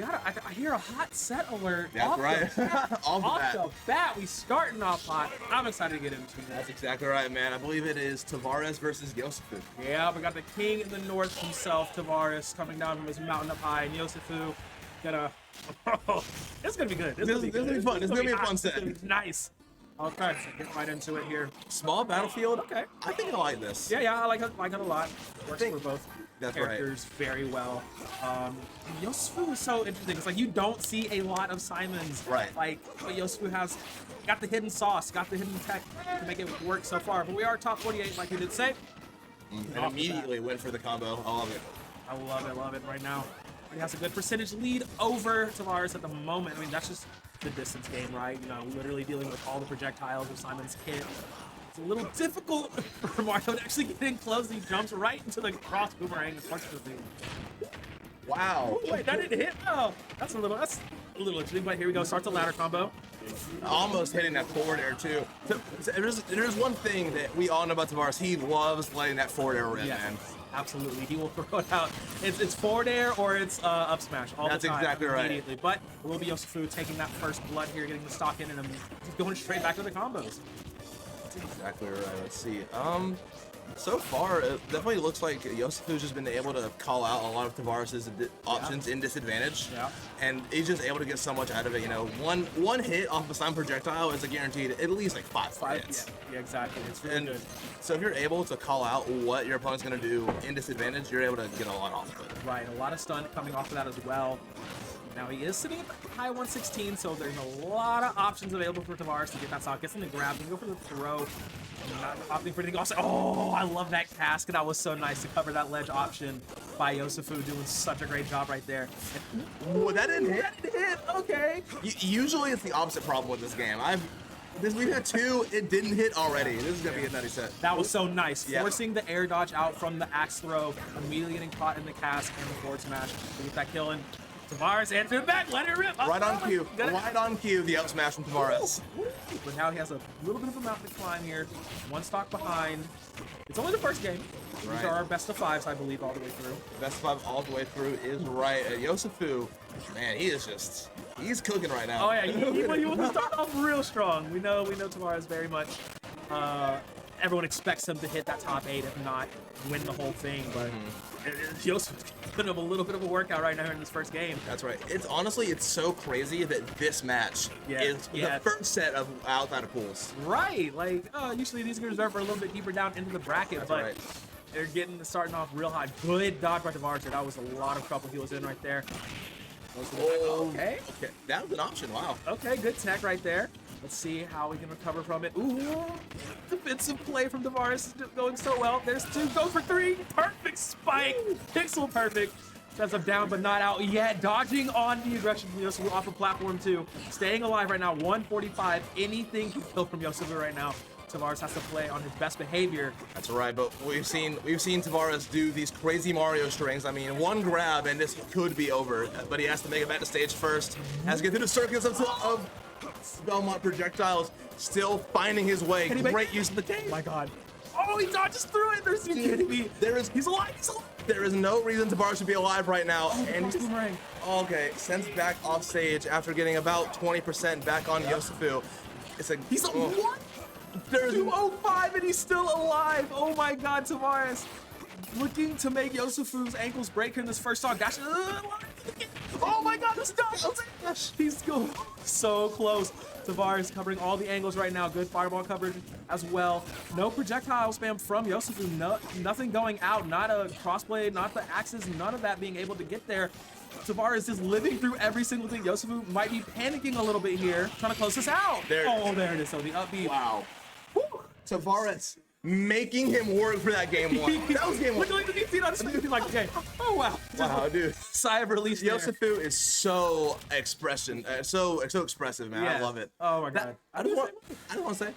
I hear a hot set alert. That's right. Off the bat, we starting off hot. I'm excited to get into that. That's exactly right, man. I believe it is Tavares versus YoseFu. Yeah, we got the king in the north himself, Tavares, coming down from his mountain up high, and YoseFu gonna. It's gonna be good. This is gonna be fun. It's gonna be a fun set. Nice. Okay, so get right into it here. Small battlefield. Okay, I think I like this. Yeah, I like it a lot. Works for both characters very well. YoseFu is so interesting. It's like you don't see a lot of Simons. Right. Like, but YoseFu has got the hidden sauce, got the hidden tech to make it work so far. But we are top 48, like we did say. And immediately went for the combo. I love it. I love it right now. He has a good percentage lead over Tavares at the moment. I mean, that's just the distance game, right? You know, literally dealing with all the projectiles of Simon's kit. It's a little difficult for Mario to actually get in close. He jumps right into the cross boomerang, unfortunately. Wow. Ooh, wait, that didn't hit? Oh, that's a little interesting, but here we go. Starts a ladder combo. Almost hitting that forward air, too. There's one thing that we all know about Tavares. He loves letting that forward air rip, man. Absolutely. He will throw it out. It's forward air or it's up smash all the time. That's exactly right. Immediately. But it will be YoseFu taking that first blood here, getting the stock in, and just going straight back to the combos. That's exactly right. Let's see. So far, it definitely looks like YoseFu's just been able to call out a lot of Tavares' options in disadvantage. Yeah. And he's just able to get so much out of it. You know, one hit off a Simon projectile is a guaranteed at least like five hits. Yeah, exactly. It's really good. So if you're able to call out what your opponent's going to do in disadvantage, you're able to get a lot off of it. Right, a lot of stun coming off of that as well. Now he is sitting at the high 116, so there's a lot of options available for Tavares to get that stock. Gets in the grab, can go for the throw. Not opting for anything else. Oh, I love that cask. That was so nice to cover that ledge option by YoseFu, doing such a great job right there. Whoa, that didn't hit. That didn't hit. Okay. Usually it's the opposite problem with this game. We've had two, it didn't hit already. This is gonna be a nutty set. That was so nice. Yeah. Forcing the air dodge out from the axe throw, immediately getting caught in the cask and the forward smash to get that kill in. Tavares answered it back, let it rip. Right on cue. Right on cue, the up smash from Tavares. But now he has a little bit of a mountain to climb here. One stock behind. It's only the first game. Right. These are our best of fives, I believe, all the way through. Best five all the way through is right. YoseFu, man, he's cooking right now. Oh yeah, he will start off real strong. We know Tavares very much. Everyone expects him to hit that top 8, if not win the whole thing. But YoseFu's gonna have a little bit of a workout right now in this first game. That's right. It's so crazy that this match is the first set of outside of pools. Right, like usually these are reserved for a little bit deeper down into the bracket, That's but right. they're starting off real high. Good dodge by Tavares. That was a lot of trouble he was in right there. Okay. That was an option. Wow. Okay, good tech right there. Let's see how we can recover from it. Ooh, defensive play from Tavares is going so well. There's 2, goes for 3. Perfect spike. Pixel perfect. Sets up down, but not out yet. Dodging on the aggression from YoseFu off of platform 2. Staying alive right now, 145. Anything can kill from YoseFu right now. Tavares has to play on his best behavior. That's right, but we've seen Tavares do these crazy Mario strings. I mean, one grab and this could be over, but he has to make it back to stage first. Has to get through the circuits of Belmont projectiles, still finding his way. Great use of the game. Oh my god. Oh, he dodges through it. There's you kidding me. He's alive. There is no reason Tavares should be alive right now. And he's boomerang. Okay, sent back off stage after getting about 20% back on YoseFu. He's what? There's 205 and he's still alive. Oh my god, Tavares. Looking to make YoseFu's ankles break here in this first song. Dash. Oh my god, the stuff. He's going so close. Tavares covering all the angles right now. Good fireball coverage as well. No projectile spam from YoseFu. Nothing going out. Not a crossblade, not the axes, none of that being able to get there. Tavares is living through every single thing. YoseFu might be panicking a little bit here, trying to close this out. There it is. So the upbeat. Wow. Tavares making him work for that game 1. That was game 1. Look at the DC on his face. He's like, okay. Oh wow. Wow, dude. Sigh of release. YoseFu is so so expressive, man. Yeah. I love it. Oh my god. I don't want to say.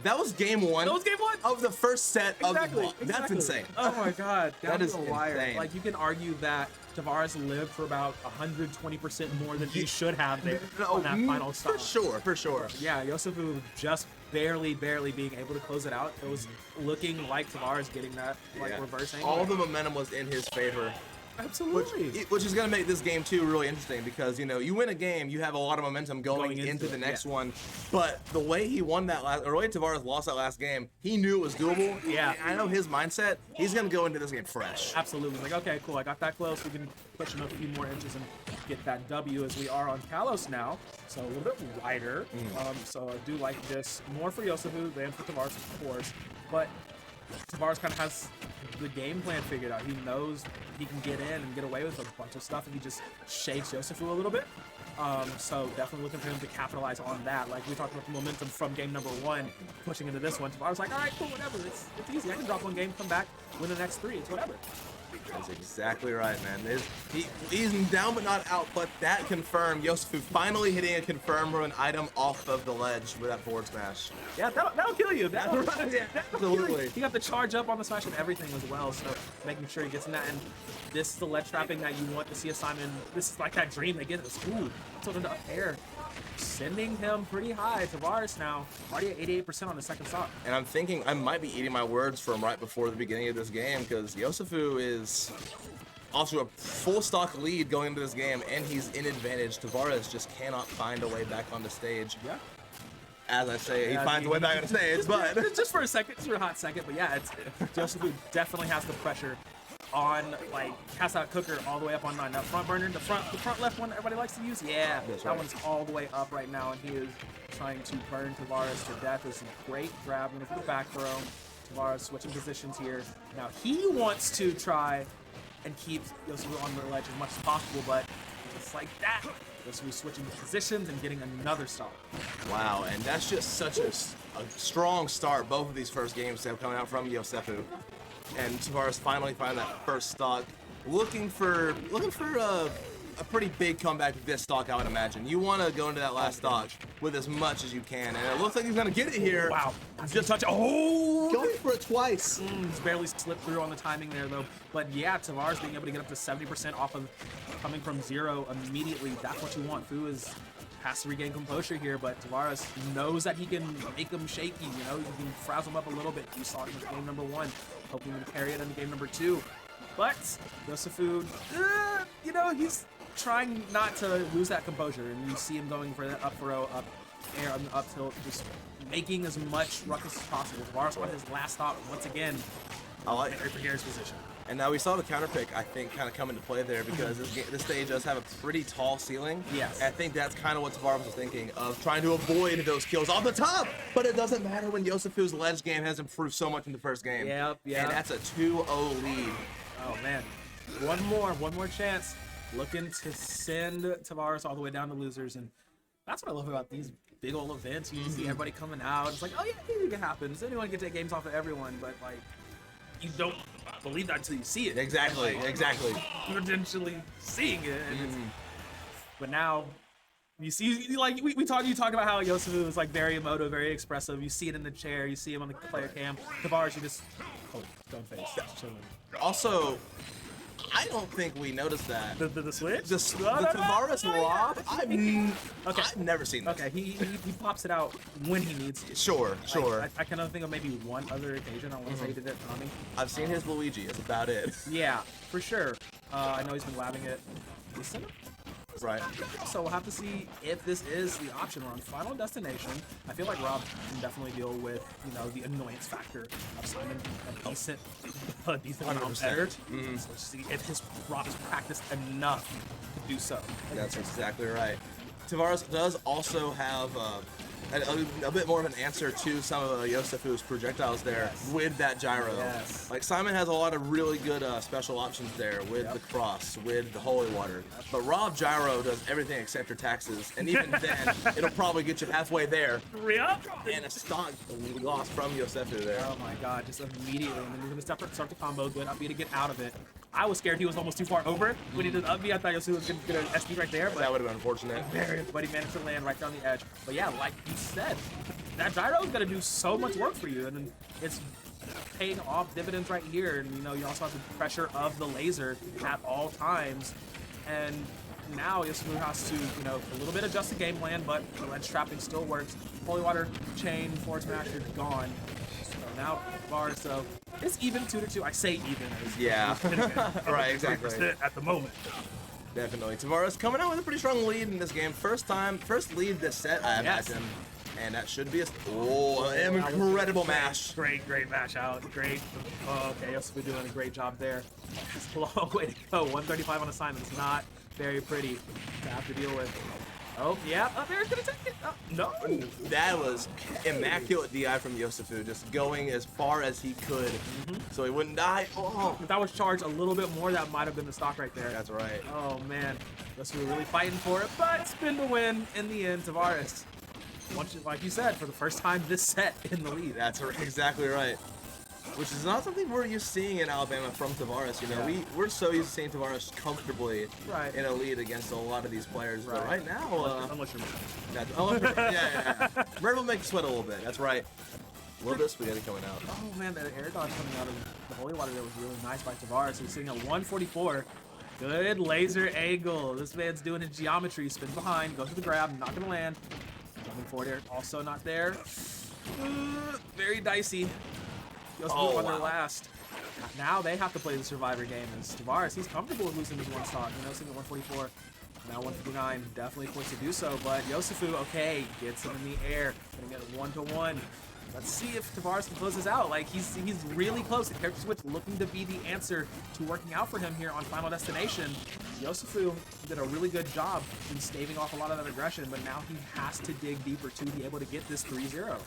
That was game 1. That was game 1 of the first set of the block. Exactly. That's insane. Oh my god. That is the wire. insane. Like you can argue that Tavares lived for about 120% more than he should have there on that final stop. For sure. Yeah, YoseFu just barely being able to close it out. It was looking like Tavares getting that reverse angle. All the momentum was in his favor. Absolutely. Which is going to make this game too really interesting because you win a game, you have a lot of momentum going into the next one. But the way he won that the way Tavares lost that last game, he knew it was doable. Yeah. And I know his mindset. He's going to go into this game fresh. Absolutely. Like, okay, cool. I got that close. We can push him a few more inches and get that W as we are on Kalos now. So a little bit wider. So I do like this more for YoseFu than for Tavares, of course. But Tavares kind of has the game plan figured out. He knows he can get in and get away with a bunch of stuff if he just shakes YoseFu a little bit. So definitely looking for him to capitalize on that. Like we talked about the momentum from game number 1, pushing into this one. Tavares like, all right, cool, whatever. It's easy. I can drop one game, come back, win the next 3. It's whatever. That's exactly right, man. He's down but not out, but that confirmed. YoseFu finally hitting a confirm for an item off of the ledge with that forward smash. Yeah, that'll kill you. That'll kill you. Absolutely. He got the charge up on the smash and everything as well, so making sure he gets in that. And this is the ledge trapping that you want to see Simon. This is like that dream they get in school. Tilted into up air. Sending him pretty high. Tavares now already at 88% on the second stock. And I'm thinking I might be eating my words from right before the beginning of this game because YoseFu is also a full stock lead going into this game and he's in advantage. Tavares just cannot find a way back on the stage. Yeah. As I say, he finds a way back on the stage, but just for a second, just for a hot second. But yeah, YoseFu definitely has the pressure on, like, has that cooker all the way up on 9. That front burner, the front left one everybody likes to use. Yeah, that one's all the way up right now, and he is trying to burn Tavares to death. There's a great grab for the back throw. Tavares switching positions here. Now he wants to try and keep YoseFu on the ledge as much as possible, but just like that, YoseFu switching positions and getting another stop. Wow, and that's just such a strong start. Both of these first games have coming out from YoseFu. And Tavares finally find that first stock, looking for a pretty big comeback with this stock, I would imagine. You want to go into that last stock with as much as you can, and it looks like he's going to get it here. Wow. Just touch. Oh! Going for it twice. He's barely slipped through on the timing there, though. But yeah, Tavares being able to get up to 70% off of coming from 0 immediately. That's what you want. Fu has to regain composure here, but Tavares knows that he can make him shaky, he can frazzle him up a little bit. You saw it in game number 1, hoping to carry it into game number 2. But YoseFu, he's trying not to lose that composure, and you see him going for that up throw, up air, up tilt, just making as much ruckus as possible. Tavares on his last stop once again. I like Henry Pierre's position. And now we saw the counter pick, I think, kind of come into play there because this stage does have a pretty tall ceiling. Yes. And I think that's kind of what Tavares was thinking of, trying to avoid those kills off the top. But it doesn't matter when YoseFu's ledge game has improved so much in the first game. Yep. And that's a 2-0 lead. Oh, man. One more chance. Looking to send Tavares all the way down to losers. And that's what I love about these big old events. You see everybody coming out. It's like, oh, yeah, anything happens. Anyone can take games off of everyone. But, like, you don't believe that until you see it. Exactly. You're potentially seeing it. And but now, you see, like, you talk about how YoseFu is, like, very emotive, very expressive. You see it in the chair. You see him on the player cam. Tavares, you just, don't face. Just chilling. Also, I don't think we noticed that. The switch? The Tavares lob? Okay. I've never seen this. Okay, he pops it out when he needs to. Sure. I can only think of maybe one other occasion. I want to say he did it for me. I've seen his Luigi. That's about it. Yeah, for sure. I know he's been labbing it recently. Right. So we'll have to see if this is the option. We're on Final Destination. I feel like Rob can definitely deal with, the annoyance factor of Simon a decent amount better. So let's see if Rob has practiced enough to do so. That's exactly right. Tavares does also have a bit more of an answer to some of YoseFu's projectiles there with that gyro. Yes. Like Simon has a lot of really good special options there with the cross, with the holy water. But Rob gyro does everything except your taxes, and even then, it'll probably get you halfway there. Yep. And a stock loss from YoseFu there. Oh my god, just immediately. And then you're going to start the combo, good up B to get out of it. I was scared he was almost too far over. When he did up B, I thought YoseFu was going to get an SD right there. But that would have been unfortunate. But he managed to land right down the edge. But yeah, like you said, that gyro is going to do so much work for you. And then it's paying off dividends right here. And, you also have the pressure of the laser at all times. And now YoseFu has to, a little bit adjust the game plan, but the ledge trapping still works. Holy water chain, forward smash, you're gone. So Now Tavares, so it's even 2-2. I say even. Yeah. Right, exactly. 100% at the moment. Definitely. Tavares coming out with a pretty strong lead in this game. First lead this set, I imagine. And that should be an incredible mash. Great mash out. Great. Oh, okay, YoseFu doing a great job there. It's a long way to go. 135 on assignment. It's not very pretty to have to deal with. Oh, yeah. Oh, there's gonna take it. Oh, no. That was immaculate DI from YoseFu, just going as far as he could so he wouldn't die. Oh. If that was charged a little bit more, that might have been the stock right there. That's right. Oh, man. YoseFu really fighting for it, but spin to win in the end. Tavares, like you said, for the first time this set in the lead. That's exactly right. Which is not something we're used to seeing in Alabama from Tavares. You know, we're so used to seeing Tavares comfortably in a lead against a lot of these players. But right now, unless you're Red will make you sweat a little bit. That's right. A little bit of spaghetti coming out. Oh man, that air dodge coming out of the holy water there was really nice by Tavares. He's sitting at 144. Good laser angle. This man's doing his geometry. Spin behind, goes to the grab, not gonna land. Jumping forward here, also not there. Very dicey. YoseFu on their last. Now they have to play the survivor game. As Tavares, he's comfortable with losing his one stock. You know, sitting at 144. Now 159, definitely points to do so. But YoseFu, okay, gets him in the air. Gonna get it 1-1. Let's see if Tavares can close this out. Like he's really close. The character switch looking to be the answer to working out for him here on Final Destination. YoseFu did a really good job in staving off a lot of that aggression, but now he has to dig deeper to be able to get this 3-0.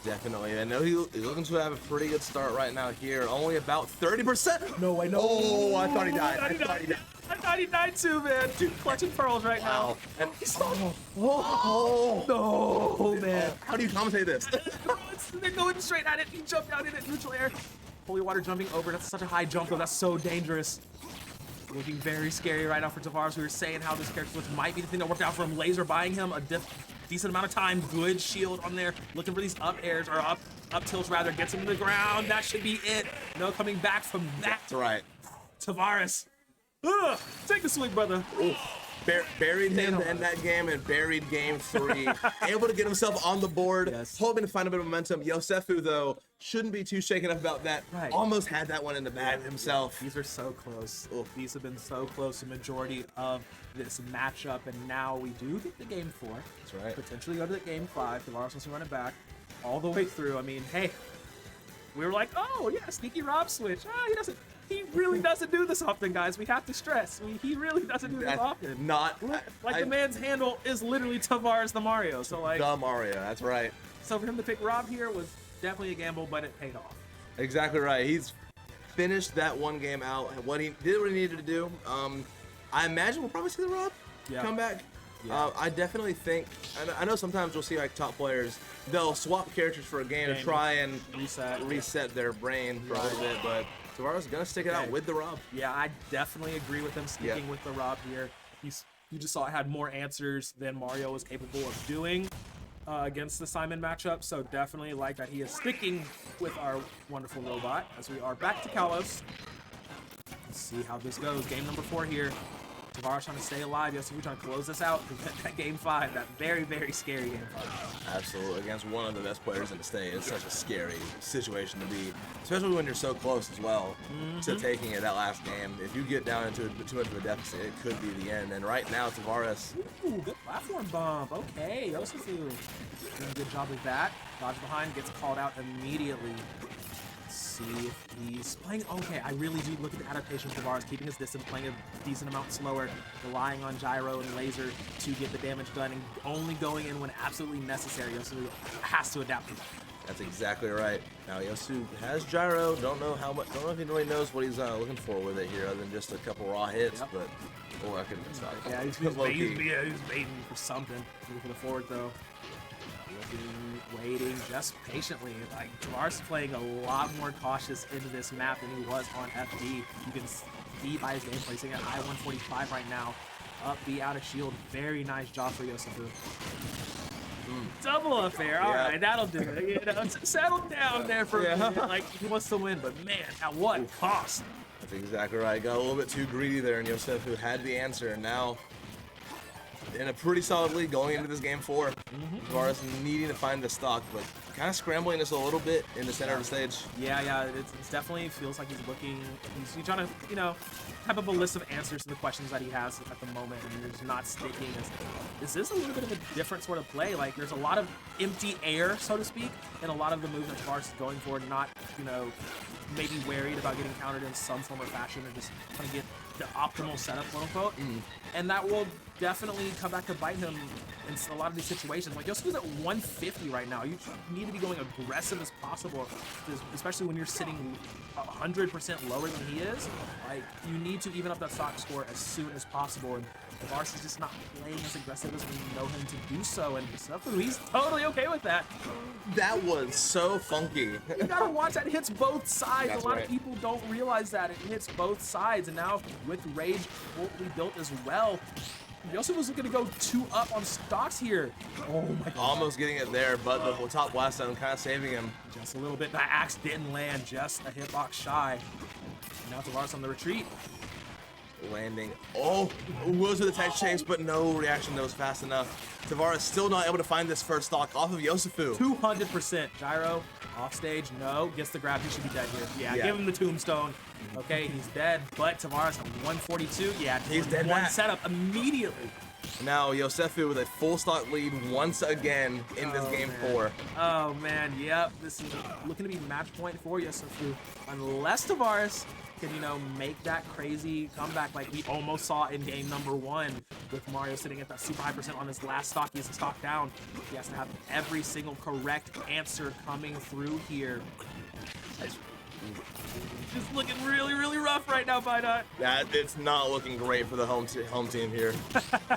Definitely. I know he's looking to have a pretty good start right now here. Only about 30%. No, I know. Oh, I thought he died. I thought he died too, man. Dude, clutching pearls right now. And no, man. How do you commentate this? They're going straight at it. He jumped out in it, neutral air. Holy water jumping over. That's such a high jump, though. That's so dangerous. Looking very scary right now for Tavares. We were saying how this character switch might be the thing that worked out for him. Laser buying him a decent amount of time. Good shield on there. Looking for these up airs, or up tilts rather. Gets him to the ground. That should be it. No coming back from that. That's right. Tavares. Ugh, take the swing, brother. Buried him to end that game and buried game 3. Able to get himself on the board, hoping to find a bit of momentum. YoseFu, though, shouldn't be too shaken up about that. Right. Almost had that one in the bag himself. These are so close. These have been so close the majority of this matchup, and now we do get the game 4. That's right. Potentially go to the game 5. Tavares wants to run it back all the way through. I mean, hey, we were like, oh yeah, sneaky Rob switch. He really doesn't do this often, guys. We have to stress. He really doesn't do this often. The man's handle is literally Tavares the Mario. So like the Mario, that's right. So for him to pick Rob here was definitely a gamble, but it paid off. Exactly right. He's finished that one game out. He did what he needed to do. I imagine we'll probably see the Rob come back. Yeah. I definitely think, I know sometimes we'll see like top players, they'll swap characters for a game to try and reset their brain for a little bit, but Tavares is gonna stick it out with the Rob. Yeah, I definitely agree with him sticking with the Rob here. You just saw it had more answers than Mario was capable of doing against the Simon matchup, so definitely like that he is sticking with our wonderful robot as we are back to Kalos. Let's see how this goes. Game number 4 here. Tavares trying to stay alive. YoseFu trying to close this out to get that game 5. That very, very scary game 5. Absolutely. Against one of the best players in the state. It's such a scary situation to be, especially when you're so close as well to taking it that last game. If you get down into too much of a deficit, it could be the end. And right now, Tavares. Ooh, good platform bump. Okay, YoseFu doing a good job with that. Dodge behind, gets called out immediately. See if he's playing. Okay, I really do look at the adaptation for Tavares, keeping his distance, playing a decent amount slower, relying on gyro and laser to get the damage done, and only going in when absolutely necessary. YoseFu has to adapt to that. That's exactly right. Now YoseFu has gyro. Don't know if he really knows what he's looking for with it here, other than just a couple raw hits. But I could have been stopped. Yeah, he's baiting for something. Looking for the forward though. Waiting just patiently. Like Tavares is playing a lot more cautious into this map than he was on FD. You can see by his gameplay, sitting at high 145 right now. Up B out of shield. Very nice job for YoseFu. Double affair. All right, that'll do it. You know, settle down there for a minute. Like he wants to win, but man, at what cost? That's exactly right. Got a little bit too greedy there, and YoseFu had the answer, and now in a pretty solid lead going into this game 4. Tavares needing to find the stock, but kind of scrambling this a little bit in the center of the stage. Yeah, it's definitely feels like he's trying to, you know, type up a list of answers to the questions that he has at the moment, and you're just not sticking. This is a little bit of a different sort of play. Like, there's a lot of empty air, so to speak, and a lot of the moves that Tavares is going for, not, you know, maybe worried about getting countered in some form or fashion, or just trying to get the optimal setup, quote unquote. And that will definitely come back to bite him in a lot of these situations. Like, YoseFu's at 150 right now. You need to be going aggressive as possible, especially when you're sitting 100% lower than he is. Like, you need to even up that stock score as soon as possible. And Tavares is just not playing as aggressive as we know him to do so. And he's totally okay with that. That was so funky. You gotta watch that. It hits both sides. That's a lot right. of people don't realize that. It hits both sides. And now with Rage fully built as well, YoseFu was looking to go 2 up on stocks here. Oh my god. Almost getting it there, but the top blast down kind of saving him. Just a little bit. That axe didn't land, just a hitbox shy. Now Tavares on the retreat. Landing. Oh, was with the tech chase, but no reaction that was fast enough. Tavares still not able to find this first stock off of YoseFu. 200%. Gyro, off stage, no. Gets the grab, he should be dead here. Yeah, give him the tombstone. Okay, he's dead, but Tavares at 142. Yeah, he's dead one back. setup immediately. Now YoseFu with a full stock lead once again in this game 4. Oh man, yep. This is looking to be match point for YoseFu. Unless Tavares can, you know, make that crazy comeback like we almost saw in game number 1 with Mario sitting at that super high percent on his last stock. He has a stock down. He has to have every single correct answer coming through here. Just looking really, really rough right now, Bynut. That it's not looking great for the home team here.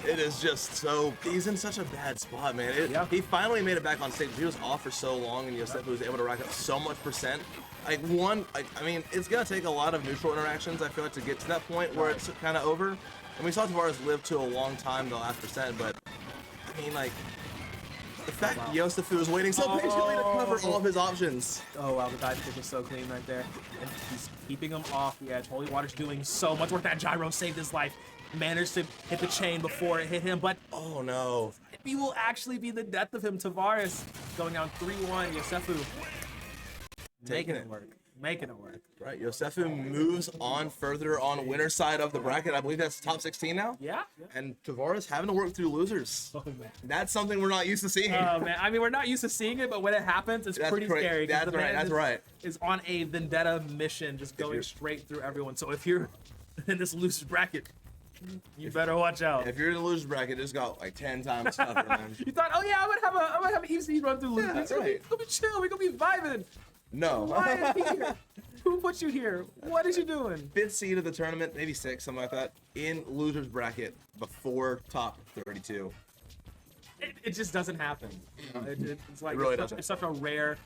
It is just so, he's in such a bad spot, man. He finally made it back on stage. He was off for so long, and YoseFu was able to rack up so much percent. I mean, it's gonna take a lot of neutral interactions, I feel like, to get to that point where it's kind of over. And we saw Tavares live to a long time the last percent, but I mean, like, the fact YoseFu is waiting so patiently to cover all of his options. Oh wow, the dive kick was so clean right there. And he's keeping him off the edge. Holy Water's doing so much work. That gyro saved his life. Managed to hit the chain before it hit him, but oh no. It will actually be the death of him. Tavares going down 3-1. YoseFu making it work. Making it work. Right, YoseFu moves on further on winner's side of the bracket. I believe that's top 16 now. Yeah. And Tavares having to work through losers. Oh, man. That's something we're not used to seeing. Oh, man. I mean, we're not used to seeing it, but when it happens, it's pretty scary. That's right. That's right. Is on a vendetta mission, just going straight through everyone. So if you're in this loser's bracket, you better watch out. If you're in the loser's bracket, it's got like 10 times tougher, man. You thought, oh yeah, I'm gonna have an easy run through losers. Yeah, that's right. It's gonna be chill. We're gonna be vibing. No. Why am I here? Who put you here? What is you doing? 5th seed of the tournament, maybe 6th, something like that, in loser's bracket before top 32. It just doesn't happen. It's like It really doesn't. It's such a rare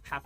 happen.